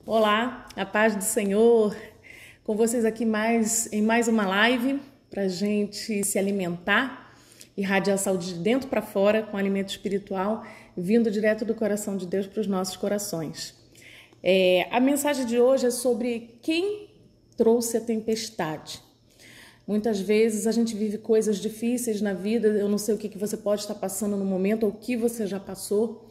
Olá, a paz do Senhor, com vocês aqui em mais uma live para a gente se alimentar, irradiar saúde de dentro para fora com alimento espiritual, vindo direto do coração de Deus para os nossos corações. A mensagem de hoje é sobre quem trouxe a tempestade. Muitas vezes a gente vive coisas difíceis na vida, eu não sei o que você pode estar passando no momento ou o que você já passou,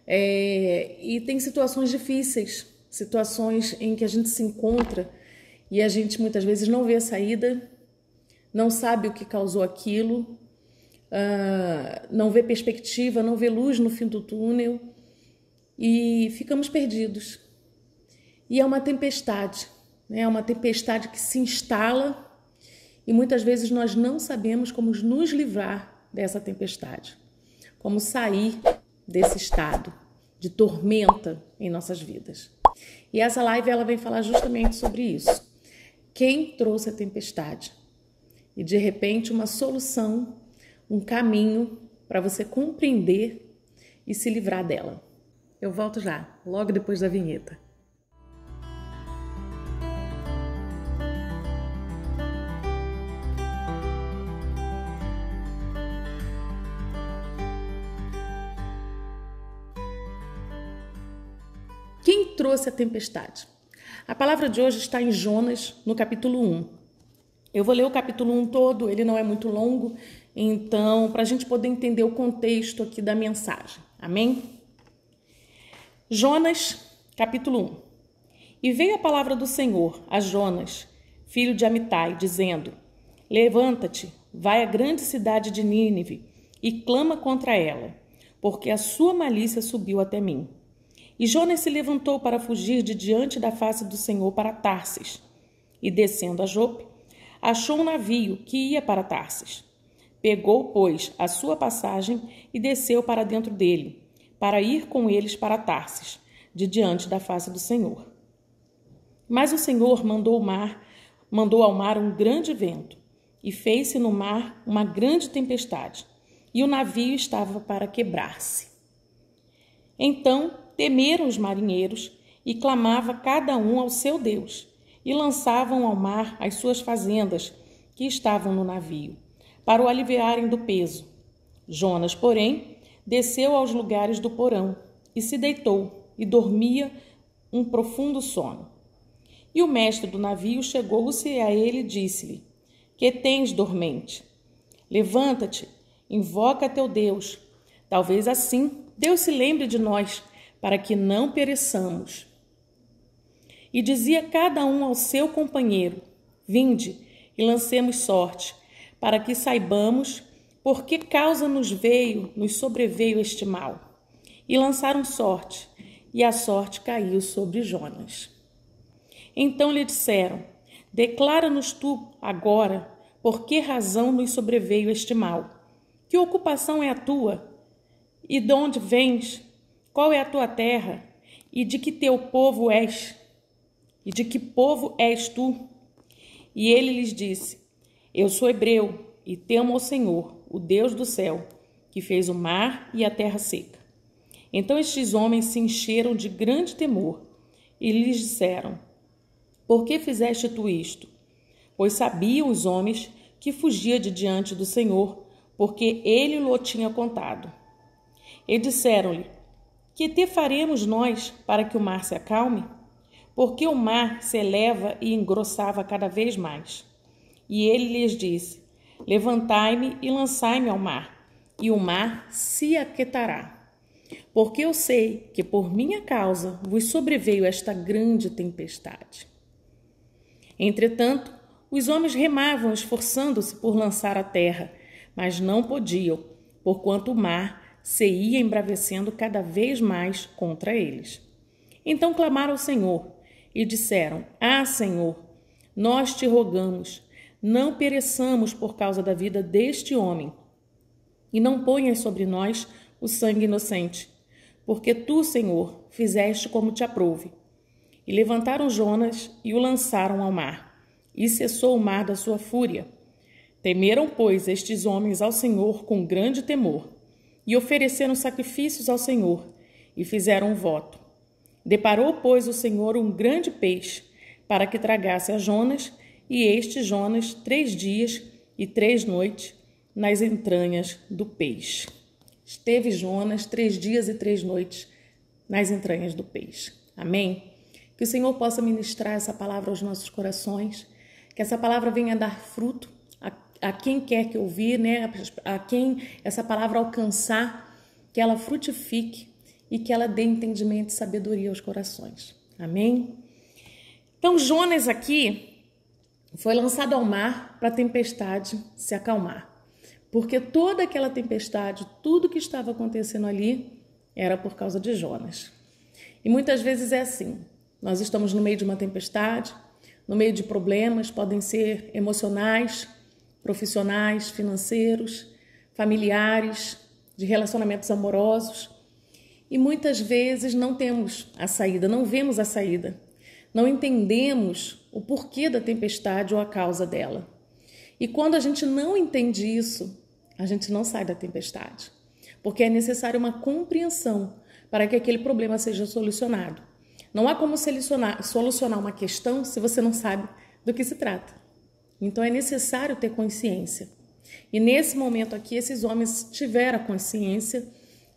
e tem situações difíceis, situações em que a gente se encontra e a gente muitas vezes não vê a saída, não sabe o que causou aquilo, não vê perspectiva, não vê luz no fim do túnel e ficamos perdidos. E é uma tempestade, né? É uma tempestade que se instala e muitas vezes nós não sabemos como nos livrar dessa tempestade, como sair desse estado de tormenta em nossas vidas. E essa live ela vem falar justamente sobre isso. Quem trouxe a tempestade? E de repente uma solução, um caminho para você compreender e se livrar dela. Eu volto já, logo depois da vinheta. Quem trouxe a tempestade? A palavra de hoje está em Jonas, no capítulo 1. Eu vou ler o capítulo 1 todo, ele não é muito longo, então, para a gente poder entender o contexto aqui da mensagem. Amém? Jonas, capítulo 1. E veio a palavra do Senhor a Jonas, filho de Amitai, dizendo: Levanta-te, vai à grande cidade de Nínive e clama contra ela, porque a sua malícia subiu até mim. E Jonas se levantou para fugir de diante da face do Senhor para Tarsis. E descendo a Jope, achou um navio que ia para Tarsis. Pegou, pois, a sua passagem e desceu para dentro dele, para ir com eles para Tarsis, de diante da face do Senhor. Mas o Senhor mandou ao mar um grande vento, e fez-se no mar uma grande tempestade, e o navio estava para quebrar-se. Então temeram os marinheiros e clamava cada um ao seu Deus, e lançavam ao mar as suas fazendas que estavam no navio, para o aliviarem do peso. Jonas, porém, desceu aos lugares do porão e se deitou e dormia um profundo sono. E o mestre do navio chegou-se a ele e disse-lhe: Que tens, dormente? Levanta-te, invoca teu Deus. Talvez assim Deus se lembre de nós, para que não pereçamos. E dizia cada um ao seu companheiro: Vinde e lancemos sorte, para que saibamos por que causa nos sobreveio este mal. E lançaram sorte, e a sorte caiu sobre Jonas. Então lhe disseram: Declara-nos tu agora por que razão nos sobreveio este mal. Que ocupação é a tua? E de onde vens? Qual é a tua terra? E de que teu povo és? E de que povo és tu? E ele lhes disse: Eu sou hebreu e temo ao Senhor, o Deus do céu, que fez o mar e a terra seca. Então estes homens se encheram de grande temor e lhes disseram: Por que fizeste tu isto? Pois sabiam os homens que fugia de diante do Senhor, porque ele o tinha contado. E disseram-lhe: Que te faremos nós para que o mar se acalme? Porque o mar se eleva e engrossava cada vez mais. E ele lhes disse: Levantai-me e lançai-me ao mar, e o mar se aquietará. Porque eu sei que por minha causa vos sobreveio esta grande tempestade. Entretanto, os homens remavam, esforçando-se por lançar a terra, mas não podiam, porquanto o mar se ia embravecendo cada vez mais contra eles. Então clamaram ao Senhor e disseram: Senhor, nós te rogamos, não pereçamos por causa da vida deste homem, e não ponhas sobre nós o sangue inocente, porque tu, Senhor, fizeste como te aprouve. E levantaram Jonas e o lançaram ao mar, e cessou o mar da sua fúria. Temeram, pois, estes homens ao Senhor com grande temor, e ofereceram sacrifícios ao Senhor, e fizeram um voto. Deparou, pois, o Senhor um grande peixe para que tragasse a Jonas, e este Jonas 3 dias e 3 noites nas entranhas do peixe. Esteve Jonas 3 dias e 3 noites nas entranhas do peixe. Amém? Que o Senhor possa ministrar essa palavra aos nossos corações, que essa palavra venha dar fruto a quem quer que ouvir, né? A quem essa palavra alcançar, que ela frutifique e que ela dê entendimento e sabedoria aos corações. Amém? Então, Jonas aqui foi lançado ao mar para a tempestade se acalmar. Porque toda aquela tempestade, tudo que estava acontecendo ali, era por causa de Jonas. E muitas vezes é assim. Nós estamos no meio de uma tempestade, no meio de problemas, podem ser emocionais, profissionais, financeiros, familiares, de relacionamentos amorosos. E muitas vezes não temos a saída, não vemos a saída. Não entendemos o porquê da tempestade ou a causa dela. E quando a gente não entende isso, a gente não sai da tempestade. Porque é necessário uma compreensão para que aquele problema seja solucionado. Não há como solucionar uma questão se você não sabe do que se trata. Então é necessário ter consciência. E nesse momento aqui, esses homens tiveram a consciência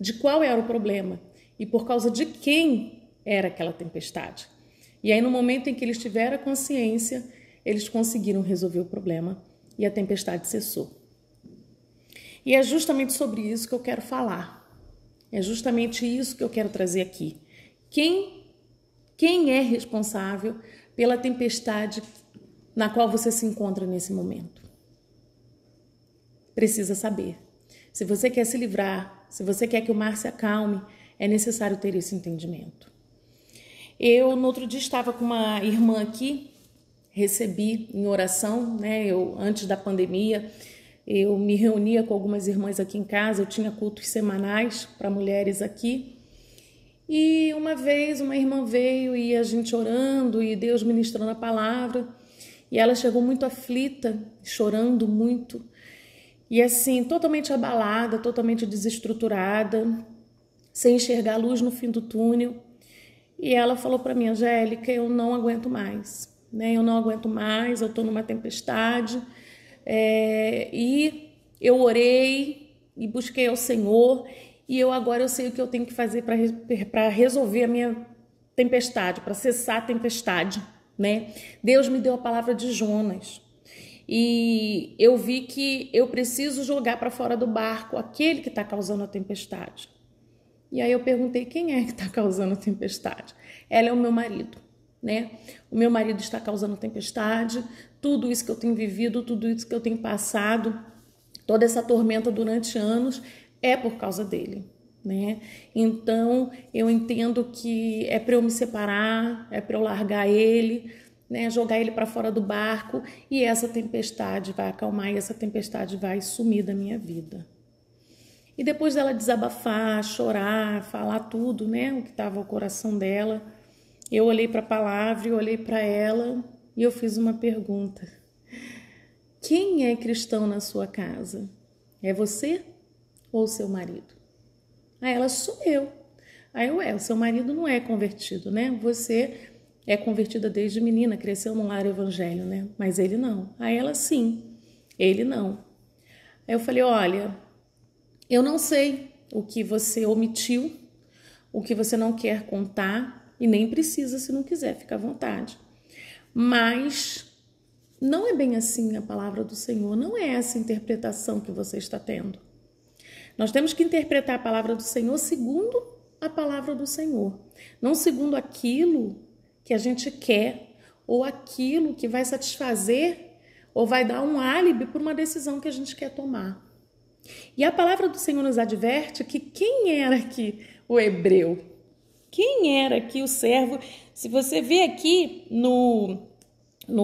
de qual era o problema e por causa de quem era aquela tempestade. E aí, no momento em que eles tiveram a consciência, eles conseguiram resolver o problema e a tempestade cessou. E é justamente sobre isso que eu quero falar. É justamente isso que eu quero trazer aqui. Quem é responsável pela tempestade na qual você se encontra nesse momento? Precisa saber. Se você quer se livrar, se você quer que o mar se acalme, é necessário ter esse entendimento. Eu, no outro dia, estava com uma irmã aqui, recebi em oração, né? Antes da pandemia, eu me reunia com algumas irmãs aqui em casa, eu tinha cultos semanais para mulheres aqui. E uma vez uma irmã veio e a gente orando e Deus ministrando a palavra. E ela chegou muito aflita, chorando muito. E assim, totalmente abalada, totalmente desestruturada, sem enxergar a luz no fim do túnel. E ela falou para mim: Angélica, eu não aguento mais, né? Eu não aguento mais, eu estou numa tempestade. E eu orei e busquei ao Senhor. E agora eu sei o que eu tenho que fazer para resolver a minha tempestade, para cessar a tempestade, né? Deus me deu a palavra de Jonas. E eu vi que eu preciso jogar para fora do barco aquele que está causando a tempestade. E aí eu perguntei: quem é que está causando a tempestade? Ela é o meu marido, né? O meu marido está causando tempestade. Tudo isso que eu tenho vivido, tudo isso que eu tenho passado, toda essa tormenta durante anos é por causa dele, né? Então eu entendo que é para eu me separar, é para eu largar ele, né, jogar ele para fora do barco, e essa tempestade vai acalmar e essa tempestade vai sumir da minha vida. E depois dela desabafar, chorar, falar tudo, né, o que estava no coração dela, eu olhei para a palavra e olhei para ela e eu fiz uma pergunta: quem é cristão na sua casa? É você ou o seu marido? Aí ela: sou eu. Aí o seu marido não é convertido, né? Você é convertida desde menina, cresceu num lar evangélico, né? Mas ele não. Aí ela: sim, ele não. Aí eu falei: olha, eu não sei o que você omitiu, o que você não quer contar, e nem precisa se não quiser, fica à vontade. Mas não é bem assim a palavra do Senhor, não é essa interpretação que você está tendo. Nós temos que interpretar a palavra do Senhor segundo a palavra do Senhor, não segundo aquilo que a gente quer, ou aquilo que vai satisfazer ou vai dar um álibi para uma decisão que a gente quer tomar. E a palavra do Senhor nos adverte que quem era aqui o hebreu? Quem era aqui o servo? Se você vê aqui no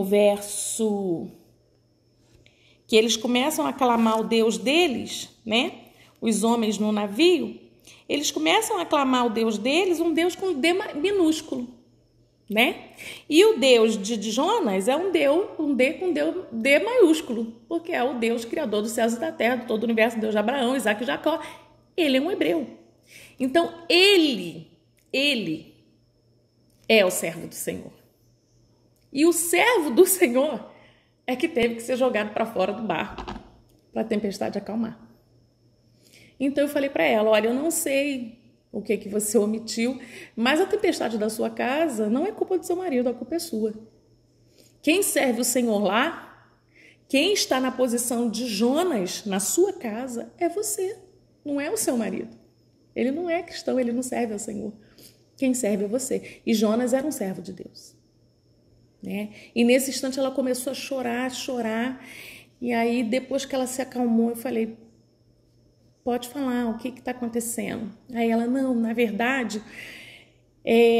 verso que eles começam a clamar o Deus deles, né? Os homens no navio, eles começam a clamar o Deus deles, um Deus com D minúsculo, né? E o Deus de Jonas é um D com D maiúsculo, porque é o Deus criador dos céus e da terra, de todo o universo, Deus de Abraão, Isaac e Jacó. Ele é um hebreu. Então, ele é o servo do Senhor. E o servo do Senhor é que teve que ser jogado para fora do barco para a tempestade acalmar. Então eu falei para ela, olha, eu não sei o que você omitiu, mas a tempestade da sua casa não é culpa do seu marido, a culpa é sua. Quem serve o Senhor lá, quem está na posição de Jonas na sua casa é você, não é o seu marido. Ele não é cristão, ele não serve ao Senhor. Quem serve é você. E Jonas era um servo de Deus. Né? E nesse instante ela começou a chorar. E aí, depois que ela se acalmou, eu falei, pode falar, o que está acontecendo? Aí ela, não, na verdade,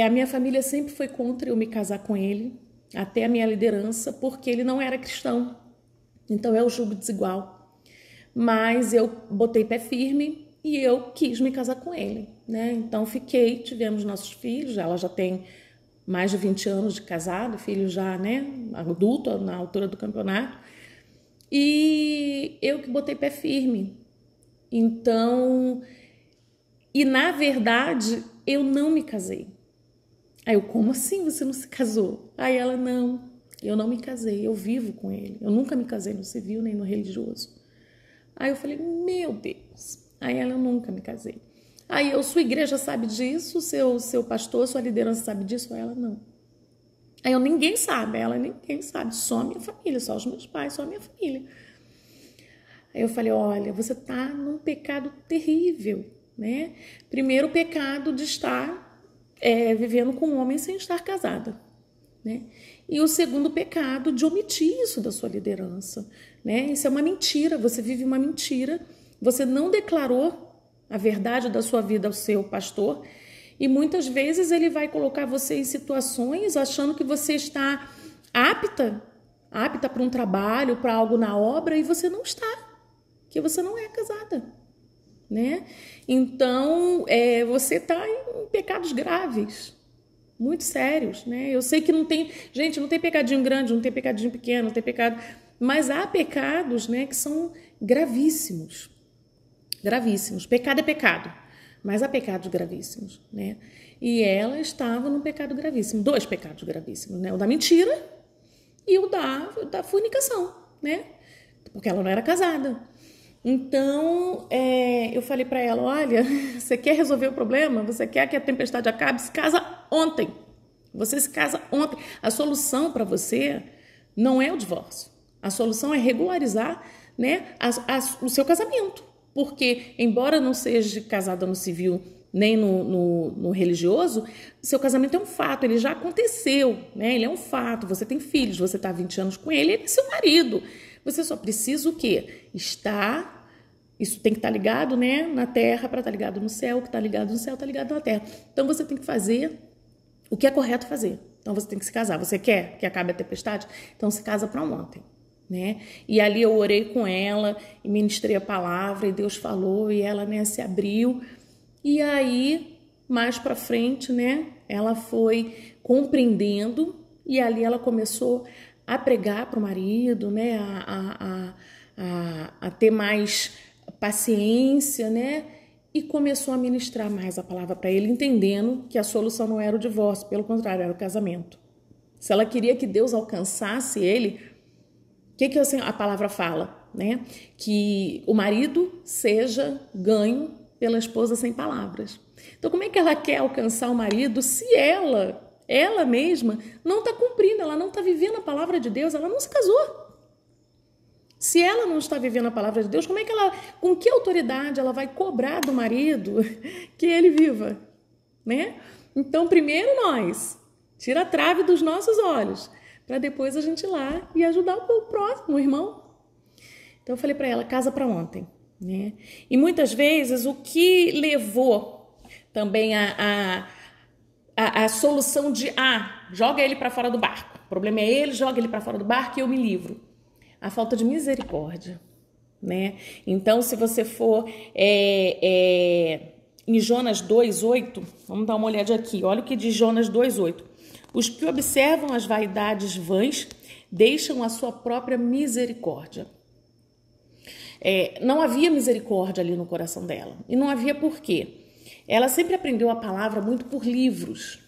a minha família sempre foi contra eu me casar com ele, até a minha liderança, porque ele não era cristão. Então é o julgo desigual. Mas eu botei pé firme e eu quis me casar com ele. Né? Então tivemos nossos filhos, ela já tem mais de 20 anos de casado, filho já, né, adulto na altura do campeonato, e eu que botei pé firme. Então, e na verdade, eu não me casei. Aí eu, como assim você não se casou? Aí ela, não, eu não me casei, eu vivo com ele, eu nunca me casei no civil nem no religioso. Aí eu falei, meu Deus. Aí ela, eu nunca me casei. Aí eu, sua igreja sabe disso, seu pastor, sua liderança sabe disso? Aí ela, não. Aí eu, ninguém sabe. Ela, ninguém sabe, só a minha família, só os meus pais, só a minha família. Aí eu falei, olha, você está num pecado terrível, né? Primeiro, o pecado de estar vivendo com um homem sem estar casada, né? E o segundo pecado de omitir isso da sua liderança, né? Isso é uma mentira, você vive uma mentira, você não declarou a verdade da sua vida ao seu pastor, e muitas vezes ele vai colocar você em situações achando que você está apta para um trabalho, para algo na obra, e você não está, porque você não é casada, né? Então, você está em pecados graves, muito sérios, né? Eu sei que não tem, gente, não tem pecadinho grande, não tem pecadinho pequeno, não tem pecado, mas há pecados, né, que são gravíssimos. Gravíssimos. Pecado é pecado, mas há pecados gravíssimos, né? E ela estava num pecado gravíssimo, 2 pecados gravíssimos, né? O da mentira e o da fornicação, né? Porque ela não era casada. Então, eu falei para ela, olha, você quer resolver o problema? Você quer que a tempestade acabe? Se casa ontem. Você se casa ontem. A solução para você não é o divórcio. A solução é regularizar, né, o seu casamento. Porque, embora não seja casada no civil nem no religioso, seu casamento é um fato, ele já aconteceu, né? Ele é um fato, você tem filhos, você está há 20 anos com ele é seu marido. Você só precisa o quê? Isso tem que estar ligado, né, na terra para estar ligado no céu, o que está ligado no céu está ligado na terra. Então você tem que fazer o que é correto fazer. Então você tem que se casar. Você quer que acabe a tempestade? Então se casa para ontem. Né? E ali eu orei com ela e ministrei a palavra e Deus falou e ela, né, se abriu. E aí, mais para frente, né, ela foi compreendendo e ali ela começou a pregar para o marido, né, a ter mais paciência, né, e começou a ministrar mais a palavra para ele, entendendo que a solução não era o divórcio, pelo contrário, era o casamento. Se ela queria que Deus alcançasse ele, o que a palavra fala? Né? Que o marido seja ganho pela esposa sem palavras. Então, como é que ela quer alcançar o marido se ela mesma, não está cumprindo, ela não está vivendo a palavra de Deus, ela não se casou? Se ela não está vivendo a palavra de Deus, com que autoridade ela vai cobrar do marido que ele viva? Né? Então, primeiro nós, tira a trave dos nossos olhos, para depois a gente ir lá e ajudar o próximo, o irmão. Então eu falei para ela, casa para ontem, né? E muitas vezes o que levou também a solução de joga ele para fora do barco. O problema é ele, joga ele para fora do barco e eu me livro. A falta de misericórdia, né? Então se você for em Jonas 2:8, vamos dar uma olhada aqui. Olha o que diz Jonas 2:8. Os que observam as vaidades vãs deixam a sua própria misericórdia. Não havia misericórdia ali no coração dela. E não havia por quê? Ela sempre aprendeu a palavra muito por livros.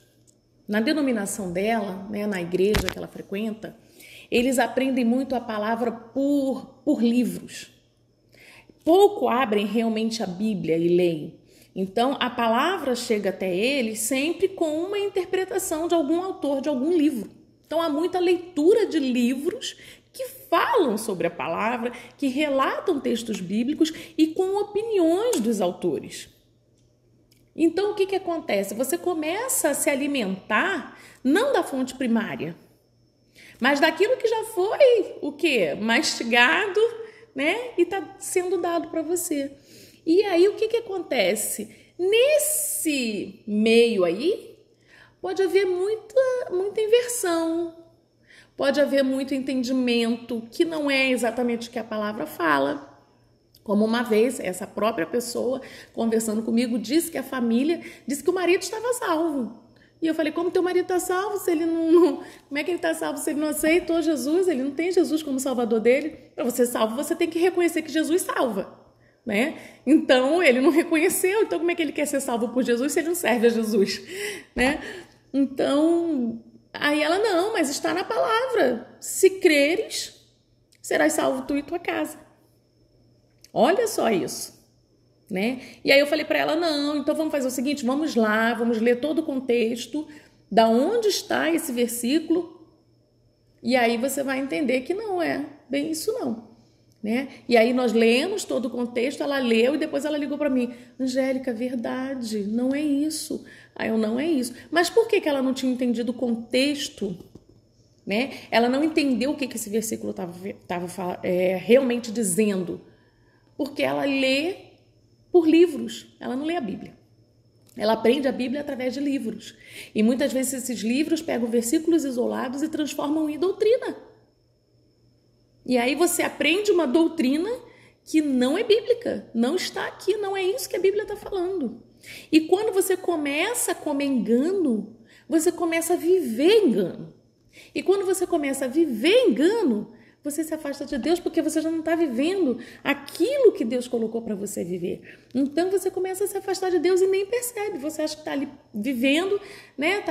na denominação dela, né, na igreja que ela frequenta, eles aprendem muito a palavra por livros. Pouco abrem realmente a Bíblia e leem. Então, a palavra chega até eles sempre com uma interpretação de algum autor, de algum livro. Então, há muita leitura de livros que falam sobre a palavra, que relatam textos bíblicos e com opiniões dos autores. Então, o que acontece? Você começa a se alimentar não da fonte primária, mas daquilo que já foi o quê? Mastigado, né? E está sendo dado para você. E aí, o que acontece? Nesse meio aí, pode haver muita inversão, pode haver muito entendimento que não é exatamente o que a palavra fala. Como uma vez, essa própria pessoa, conversando comigo, disse que o marido estava salvo. E eu falei, como teu marido está salvo se ele não... Como é que ele está salvo se ele não aceitou Jesus? Ele não tem Jesus como salvador dele. Para você ser salvo, você tem que reconhecer que Jesus salva, né? Então, ele não reconheceu. Então, como é que ele quer ser salvo por Jesus se ele não serve a Jesus, né? Então, aí ela, não, mas está na palavra. Se creres, serás salvo tu e tua casa. Olha só isso, né? E aí eu falei para ela, não, então vamos fazer o seguinte, vamos lá, vamos ler todo o contexto, da onde está esse versículo, e aí você vai entender que não é bem isso não, né? E aí nós lemos todo o contexto, ela leu e depois ela ligou para mim, Angélica, verdade, não é isso. Aí eu, não é isso. Mas por que ela não tinha entendido o contexto, né? Ela não entendeu o que esse versículo estava realmente dizendo. Porque ela lê por livros, ela não lê a Bíblia. Ela aprende a Bíblia através de livros. E muitas vezes esses livros pegam versículos isolados e transformam em doutrina. E aí você aprende uma doutrina que não é bíblica, não está aqui, não é isso que a Bíblia está falando. E quando você começa a comer engano, você começa a viver engano. E quando você começa a viver engano, você se afasta de Deus porque você já não está vivendo aquilo que Deus colocou para você viver. Então você começa a se afastar de Deus e nem percebe. Você acha que está ali vivendo, né?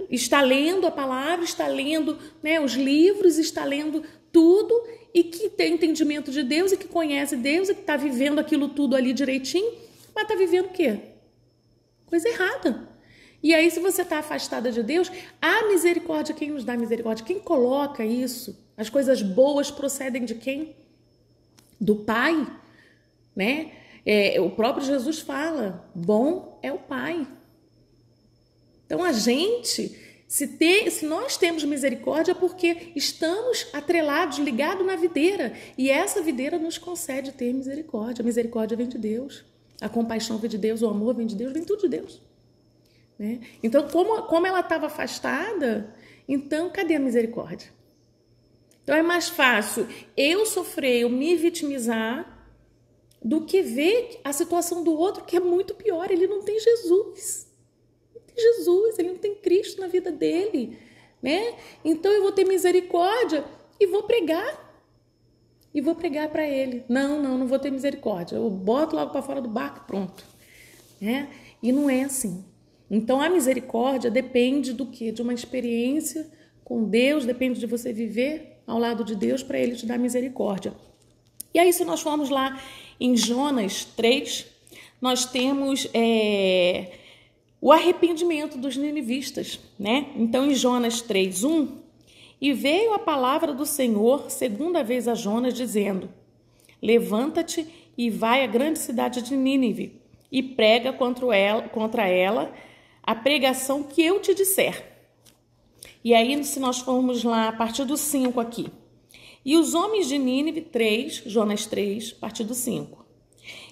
Está lendo a palavra, está lendo, né, os livros, está lendo tudo e que tem entendimento de Deus e que conhece Deus e que está vivendo aquilo tudo ali direitinho, mas está vivendo o quê? Coisa errada. E aí, se você está afastada de Deus, a misericórdia, quem nos dá misericórdia? Quem coloca isso? As coisas boas procedem de quem? Do Pai, né? O próprio Jesus fala, bom é o Pai. Então, a gente, se nós temos misericórdia, é porque estamos atrelados, ligados na videira. E essa videira nos concede ter misericórdia. A misericórdia vem de Deus. A compaixão vem de Deus, o amor vem de Deus, vem tudo de Deus. Né? Então, como ela estava afastada, então cadê a misericórdia? Então é mais fácil eu sofrer, eu me vitimizar, do que ver a situação do outro que é muito pior. Ele não tem Jesus. Não tem Jesus, ele não tem Cristo na vida dele. Né? Então eu vou ter misericórdia e vou pregar. E vou pregar para ele. Não vou ter misericórdia. Eu boto logo para fora do barco, pronto. Né? E não é assim. Então, a misericórdia depende do quê? De uma experiência com Deus, depende de você viver ao lado de Deus para Ele te dar misericórdia. E aí, se nós formos lá em Jonas 3, nós temos o arrependimento dos ninivistas, né? Então, em Jonas 3:1, e veio a palavra do Senhor segunda vez a Jonas, dizendo, levanta-te e vai à grande cidade de Nínive e prega contra ela a pregação que eu te disser. E aí, se nós formos lá, a partir do 5 aqui. E os homens de Nínive, 3, Jonas 3, a partir do 5.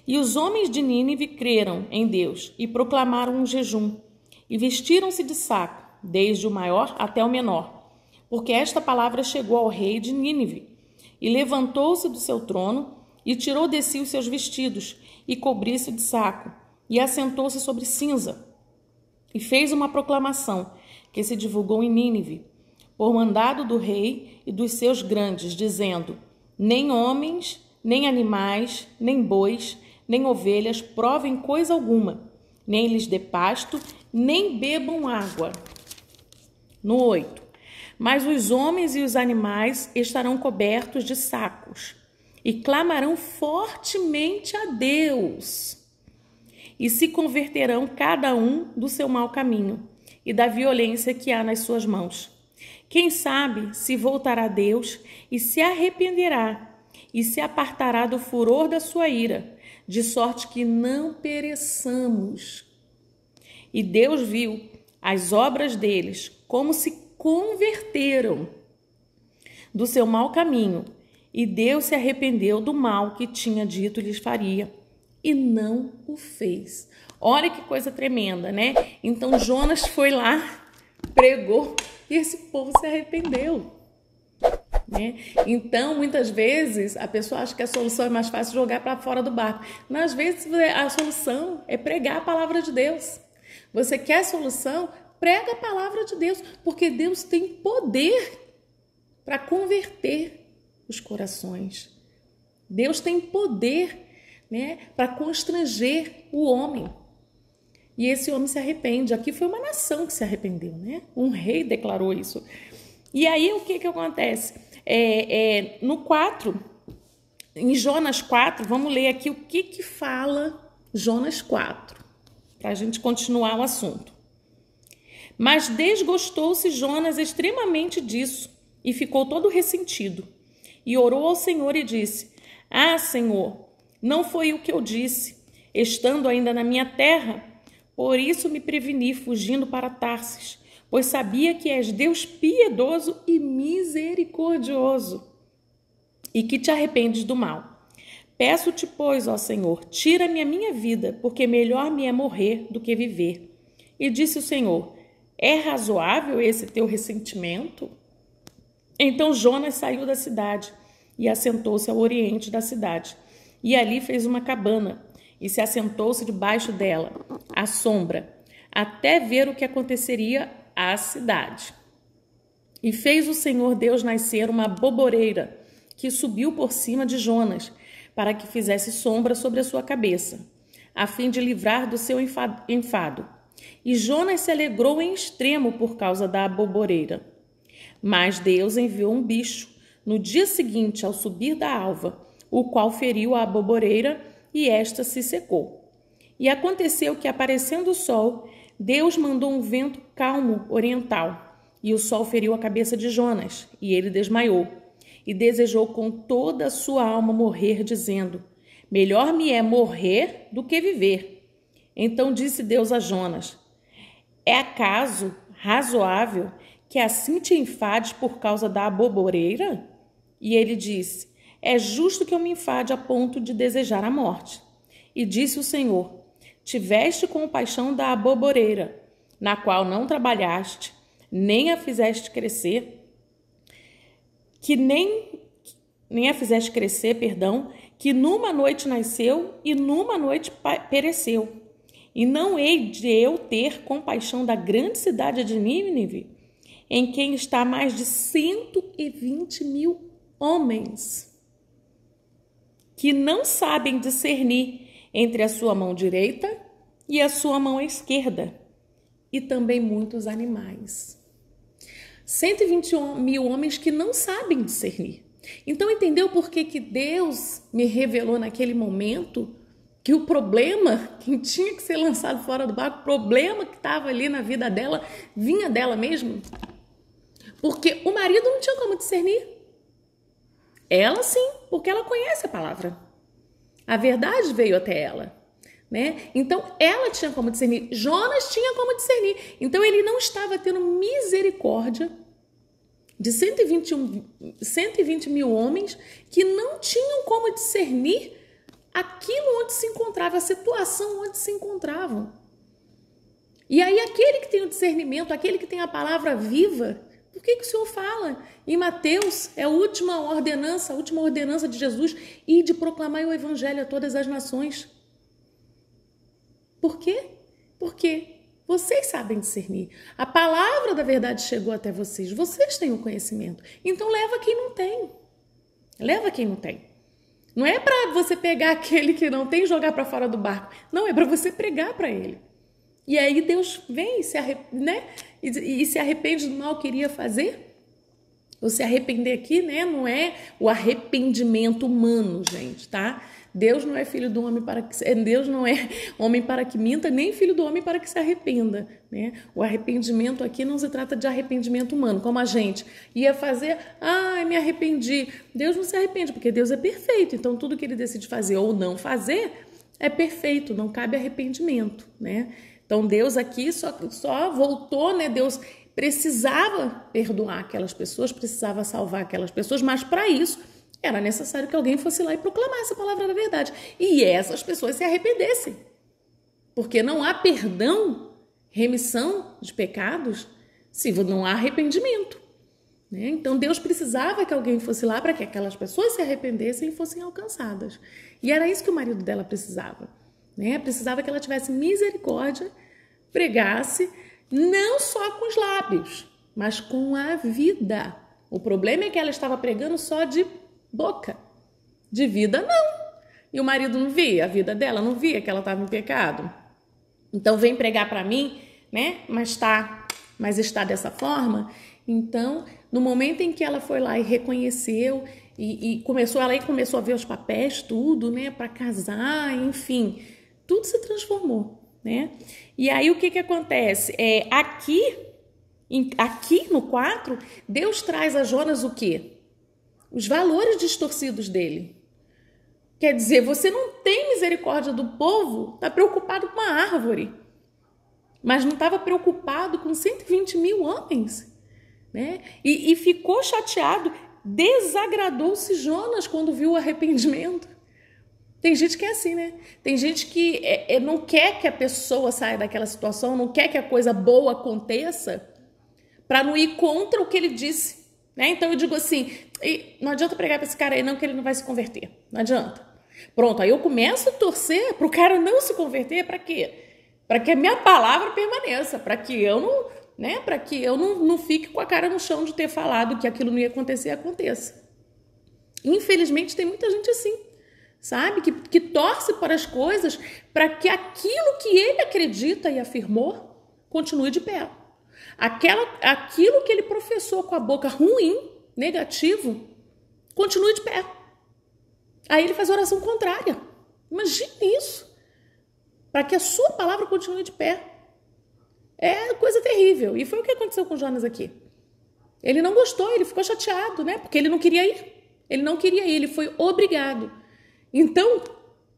E os homens de Nínive creram em Deus e proclamaram um jejum. E vestiram-se de saco, desde o maior até o menor. Porque esta palavra chegou ao rei de Nínive. E levantou-se do seu trono e tirou de si os seus vestidos e cobriu-se de saco. E assentou-se sobre cinza. E fez uma proclamação que se divulgou em Nínive, por mandado do rei e dos seus grandes, dizendo, nem homens, nem animais, nem bois, nem ovelhas provem coisa alguma, nem lhes dê pasto, nem bebam água. No 8. Mas os homens e os animais estarão cobertos de sacos e clamarão fortemente a Deus e se converterão cada um do seu mau caminho e da violência que há nas suas mãos. Quem sabe se voltará a Deus e se arrependerá e se apartará do furor da sua ira, de sorte que não pereçamos. E Deus viu as obras deles, como se converteram do seu mau caminho, e Deus se arrependeu do mal que tinha dito lhes faria, e não o fez. Olha que coisa tremenda, né? Então Jonas foi lá, pregou, e esse povo se arrependeu, né? Então, muitas vezes, a pessoa acha que a solução é mais fácil jogar para fora do barco. Mas, às vezes, a solução é pregar a palavra de Deus. Você quer a solução? Prega a palavra de Deus, porque Deus tem poder para converter os corações. Deus tem poder, né, para constranger o homem. E esse homem se arrepende. Aqui foi uma nação que se arrependeu, né? Um rei declarou isso. E aí o que acontece? No 4, em Jonas 4, vamos ler aqui o que fala Jonas 4, para a gente continuar o assunto. Mas desgostou-se Jonas extremamente disso e ficou todo ressentido. E orou ao Senhor e disse: Ah, Senhor, não foi o que eu disse, estando ainda na minha terra? Por isso me preveni, fugindo para Tarsis, pois sabia que és Deus piedoso e misericordioso, e que te arrependes do mal. Peço-te, pois, ó Senhor, tira-me a minha vida, porque melhor me é morrer do que viver. E disse o Senhor: É razoável esse teu ressentimento? Então Jonas saiu da cidade e assentou-se ao oriente da cidade. E ali fez uma cabana e se assentou-se debaixo dela, à sombra, até ver o que aconteceria à cidade. E fez o Senhor Deus nascer uma boboreira que subiu por cima de Jonas, para que fizesse sombra sobre a sua cabeça, a fim de livrar do seu enfado. E Jonas se alegrou em extremo por causa da boboreira. Mas Deus enviou um bicho no dia seguinte, ao subir da alva, o qual feriu a boboreira e esta se secou. E aconteceu que, aparecendo o sol, Deus mandou um vento calmo oriental, e o sol feriu a cabeça de Jonas, e ele desmaiou, e desejou com toda a sua alma morrer, dizendo: Melhor me é morrer do que viver. Então disse Deus a Jonas: É acaso razoável que assim te enfades por causa da boboreira? E ele disse: É justo que eu me enfade a ponto de desejar a morte. E disse o Senhor: Tiveste compaixão da boboreira, na qual não trabalhaste, nem a fizeste crescer, que numa noite nasceu e numa noite pereceu. E não hei de eu ter compaixão da grande cidade de Nínive, em quem está mais de 120 mil homens, que não sabem discernir entre a sua mão direita e a sua mão esquerda, e também muitos animais. 120 mil homens que não sabem discernir. Então, entendeu por que Deus me revelou naquele momento que o problema, quem tinha que ser lançado fora do barco, o problema que estava ali na vida dela, vinha dela mesma? Porque o marido não tinha como discernir. Ela sim, porque ela conhece a palavra. A verdade veio até ela, né? Então, ela tinha como discernir. Jonas tinha como discernir. Então, ele não estava tendo misericórdia de 120 mil homens que não tinham como discernir aquilo onde se encontrava, a situação onde se encontravam. E aí, aquele que tem o discernimento, aquele que tem a palavra viva, por que o Senhor fala? Em Mateus, é a última ordenança de Jesus, e de proclamar o evangelho a todas as nações. Por quê? Porque vocês sabem discernir. A palavra da verdade chegou até vocês. Vocês têm o conhecimento. Então, leva quem não tem. Leva quem não tem. Não é para você pegar aquele que não tem e jogar para fora do barco. Não, é para você pregar para ele. E aí Deus vem e se arrepende do mal que iria fazer. O se arrepender aqui, né, não é o arrependimento humano, gente, tá? Deus não é filho do homem para que Deus não é homem para que minta, nem filho do homem para que se arrependa, né? O arrependimento aqui não se trata de arrependimento humano, como a gente ia fazer, me arrependi. Deus não se arrepende, porque Deus é perfeito, então tudo que ele decide fazer ou não fazer é perfeito, não cabe arrependimento, né? Então Deus aqui só voltou, né? Deus precisava perdoar aquelas pessoas, precisava salvar aquelas pessoas, mas para isso era necessário que alguém fosse lá e proclamasse a palavra da verdade. E essas pessoas se arrependessem. Porque não há perdão, remissão de pecados, se não há arrependimento, né? Então Deus precisava que alguém fosse lá para que aquelas pessoas se arrependessem e fossem alcançadas. E era isso que o marido dela precisava, né? Precisava que ela tivesse misericórdia, pregasse, não só com os lábios, mas com a vida. O problema é que ela estava pregando só de boca, de vida não. E o marido não via a vida dela, não via que ela estava em pecado. Então vem pregar para mim, né? Mas está dessa forma. Então, no momento em que ela foi lá e reconheceu e começou a ver os papéis, tudo, né? Para casar, enfim, tudo se transformou, né? E aí o que acontece? Aqui no 4, Deus traz a Jonas o quê? Os valores distorcidos dele. Quer dizer, você não tem misericórdia do povo, está preocupado com a árvore, mas não estava preocupado com 120 mil homens, né? E ficou chateado, desagradou-se Jonas quando viu o arrependimento. Tem gente que é assim, né? Tem gente que não quer que a pessoa saia daquela situação, não quer que a coisa boa aconteça, para não ir contra o que ele disse, né? Então eu digo assim, não adianta pregar para esse cara aí não, que ele não vai se converter. Não adianta. Pronto, aí eu começo a torcer para o cara não se converter. Para quê? Para que a minha palavra permaneça, para que eu não, né? Para que eu não fique com a cara no chão de ter falado que aquilo não ia acontecer, aconteça. Infelizmente tem muita gente assim, sabe? Que torce para as coisas para que aquilo que ele acredita e afirmou continue de pé. Aquilo que ele professou com a boca ruim, negativo, continue de pé. Aí ele faz oração contrária. Imagine isso. Para que a sua palavra continue de pé. É coisa terrível. E foi o que aconteceu com Jonas aqui. Ele não gostou, ele ficou chateado, né? Porque ele não queria ir. Ele não queria ir, ele foi obrigado. Então,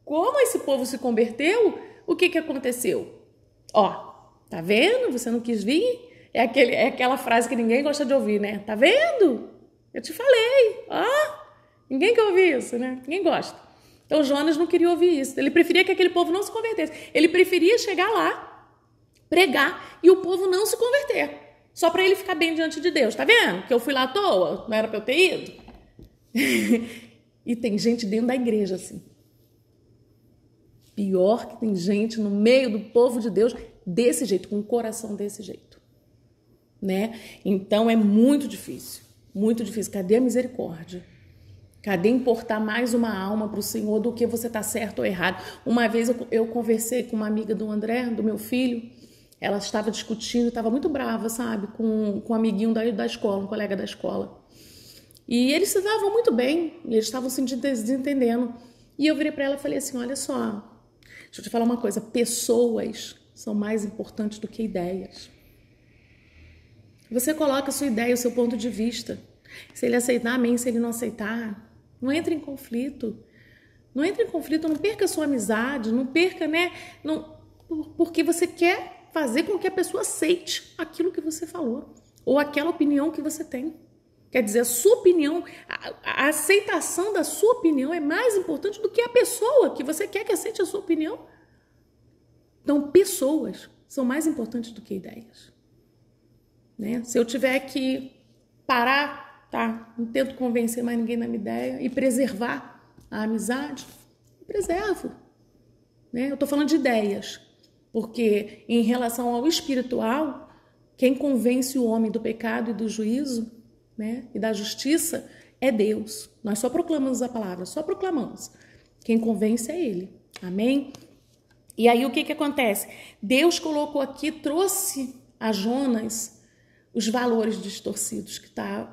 como esse povo se converteu, o que aconteceu? Tá vendo? Você não quis vir? É aquela frase que ninguém gosta de ouvir, né? Tá vendo? Eu te falei. Ninguém quer ouvir isso, né? Ninguém gosta. Então Jonas não queria ouvir isso. Ele preferia que aquele povo não se convertesse. Ele preferia chegar lá, pregar e o povo não se converter. Só para ele ficar bem diante de Deus. Tá vendo? Que eu fui lá à toa, não era para eu ter ido. E tem gente dentro da igreja assim. Pior que tem gente no meio do povo de Deus desse jeito, com o coração desse jeito, né? Então é muito difícil, muito difícil. Cadê a misericórdia? Cadê importar mais uma alma para o Senhor do que você está certo ou errado? Uma vez eu conversei com uma amiga do André, do meu filho. Ela estava discutindo, estava muito brava, sabe? Com um amiguinho da escola, um colega da escola. E eles se davam muito bem, eles estavam se desentendendo. E eu virei para ela e falei assim, olha só, deixa eu te falar uma coisa, pessoas são mais importantes do que ideias. Você coloca a sua ideia, o seu ponto de vista. Se ele aceitar, amém. Se ele não aceitar, não entre em conflito. Não entre em conflito, não perca a sua amizade, não perca, né? Porque você quer fazer com que a pessoa aceite aquilo que você falou ou aquela opinião que você tem. Quer dizer, a sua opinião, a aceitação da sua opinião é mais importante do que a pessoa que você quer que aceite a sua opinião. Então, pessoas são mais importantes do que ideias, né? Se eu tiver que parar, tá? Não tento convencer mais ninguém na minha ideia e preservar a amizade, eu preservo, né? Eu tô falando de ideias, porque em relação ao espiritual, quem convence o homem do pecado e do juízo, né, e da justiça é Deus. Nós só proclamamos a palavra, só proclamamos. Quem convence é Ele. Amém? E aí o que que acontece? Deus colocou aqui, trouxe a Jonas os valores distorcidos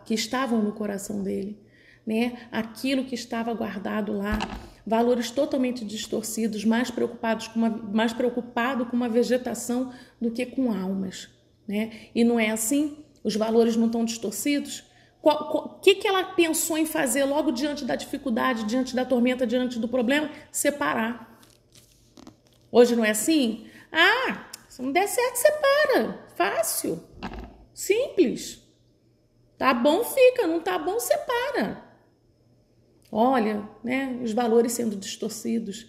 que estavam no coração dele, né? Aquilo que estava guardado lá, valores totalmente distorcidos, mais preocupado com uma vegetação do que com almas, né? E não é assim? Os valores não estão distorcidos? O que ela pensou em fazer logo diante da dificuldade, diante da tormenta, diante do problema? Separar. Hoje não é assim? Ah, se não der certo, separa. Fácil. Simples. Tá bom, fica. Não tá bom, separa. Olha, né, os valores sendo distorcidos.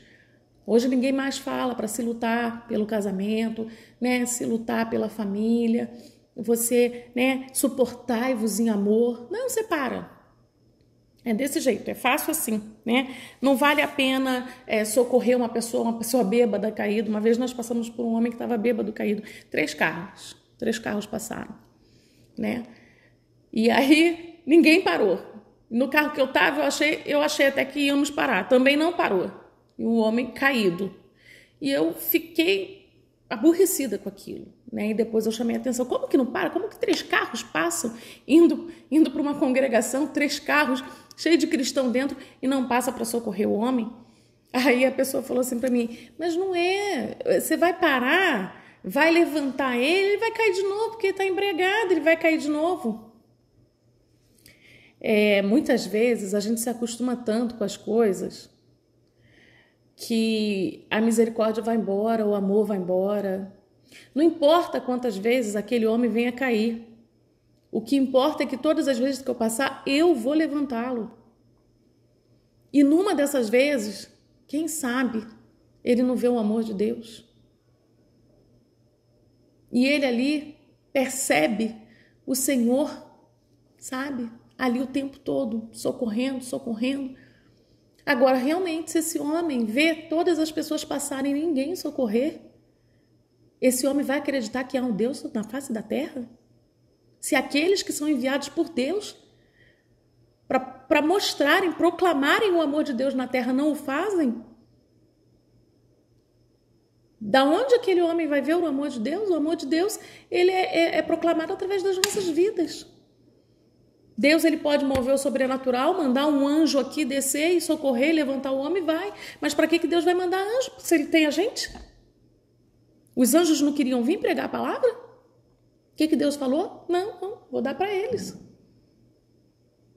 Hoje ninguém mais fala para se lutar pelo casamento, né, se lutar pela família, você, né, suportai-vos em amor. Não, separa. É desse jeito, é fácil assim, né? Não vale a pena socorrer uma pessoa bêbada, caída. Uma vez nós passamos por um homem que estava bêbado, caído. 3 carros passaram, né? E aí ninguém parou. No carro que eu estava, eu achei até que íamos parar. Também não parou. E o homem caído. E eu fiquei aborrecida com aquilo, né? E depois eu chamei a atenção. Como que não para? Como que 3 carros passam indo para uma congregação, 3 carros cheio de cristão dentro e não passa para socorrer o homem? Aí a pessoa falou assim para mim, mas não é, você vai parar, vai levantar ele vai cair de novo, porque ele está embriagado, ele vai cair de novo. Muitas vezes a gente se acostuma tanto com as coisas que a misericórdia vai embora, o amor vai embora. Não importa quantas vezes aquele homem venha cair. O que importa é que todas as vezes que eu passar, eu vou levantá-lo. E numa dessas vezes, quem sabe, ele não vê o amor de Deus. E ele ali percebe o Senhor, sabe? Ali o tempo todo, socorrendo. Agora, realmente, se esse homem vê todas as pessoas passarem e ninguém socorrer, esse homem vai acreditar que há um Deus na face da terra? Se aqueles que são enviados por Deus para mostrarem, proclamarem o amor de Deus na terra não o fazem, da onde aquele homem vai ver o amor de Deus? O amor de Deus, ele é proclamado através das nossas vidas. Deus, ele pode mover o sobrenatural, mandar um anjo aqui descer e socorrer, levantar o homem, vai. Mas para que Deus vai mandar anjo se ele tem a gente? Os anjos não queriam vir pregar a palavra? O que Deus falou? Não, vou dar para eles.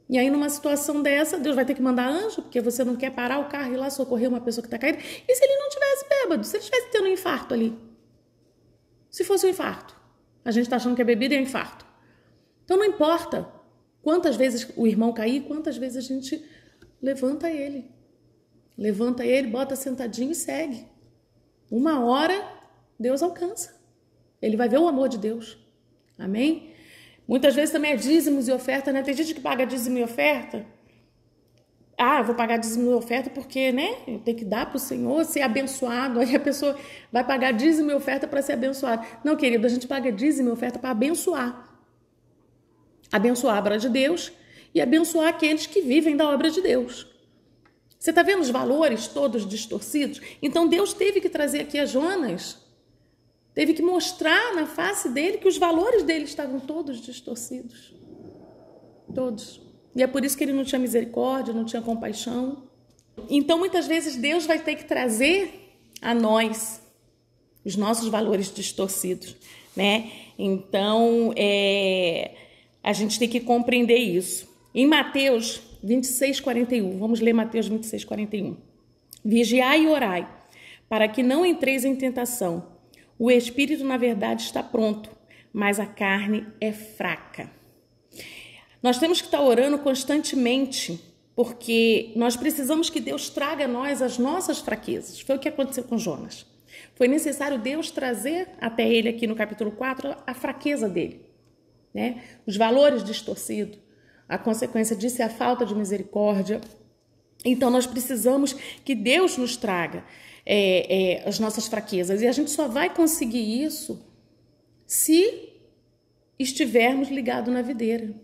E aí, numa situação dessa, Deus vai ter que mandar anjo, porque você não quer parar o carro e ir lá socorrer uma pessoa que está caída. E se ele não tivesse bêbado? Se ele estivesse tendo um infarto ali? Se fosse um infarto? A gente está achando que a bebida é um infarto. Então, não importa quantas vezes o irmão cair, quantas vezes a gente levanta ele. Levanta ele, bota sentadinho e segue. Uma hora, Deus alcança. Ele vai ver o amor de Deus. Amém? Muitas vezes também é dízimos e oferta, né? Tem gente que paga dízimo e oferta. Ah, eu vou pagar dízimo e oferta porque, né? Eu tenho que dar para o Senhor, ser abençoado. Aí a pessoa vai pagar dízimo e oferta para ser abençoado. Não, querido, a gente paga dízimo e oferta para abençoar. Abençoar a obra de Deus e abençoar aqueles que vivem da obra de Deus. Você está vendo os valores todos distorcidos? Então Deus teve que trazer aqui a Jonas, teve que mostrar na face dele que os valores dele estavam todos distorcidos. Todos. E é por isso que ele não tinha misericórdia, não tinha compaixão. Então muitas vezes Deus vai ter que trazer a nós os nossos valores distorcidos, né? Então, a gente tem que compreender isso. Em Mateus 26:41, vamos ler Mateus 26:41. Vigiai e orai, para que não entreis em tentação. O espírito, na verdade, está pronto, mas a carne é fraca. Nós temos que estar orando constantemente, porque nós precisamos que Deus traga a nós as nossas fraquezas. Foi o que aconteceu com Jonas. Foi necessário Deus trazer até ele aqui no capítulo 4 a fraqueza dele, né? Os valores distorcidos, a consequência disso é a falta de misericórdia. Então nós precisamos que Deus nos traga as nossas fraquezas, e a gente só vai conseguir isso se estivermos ligados na videira,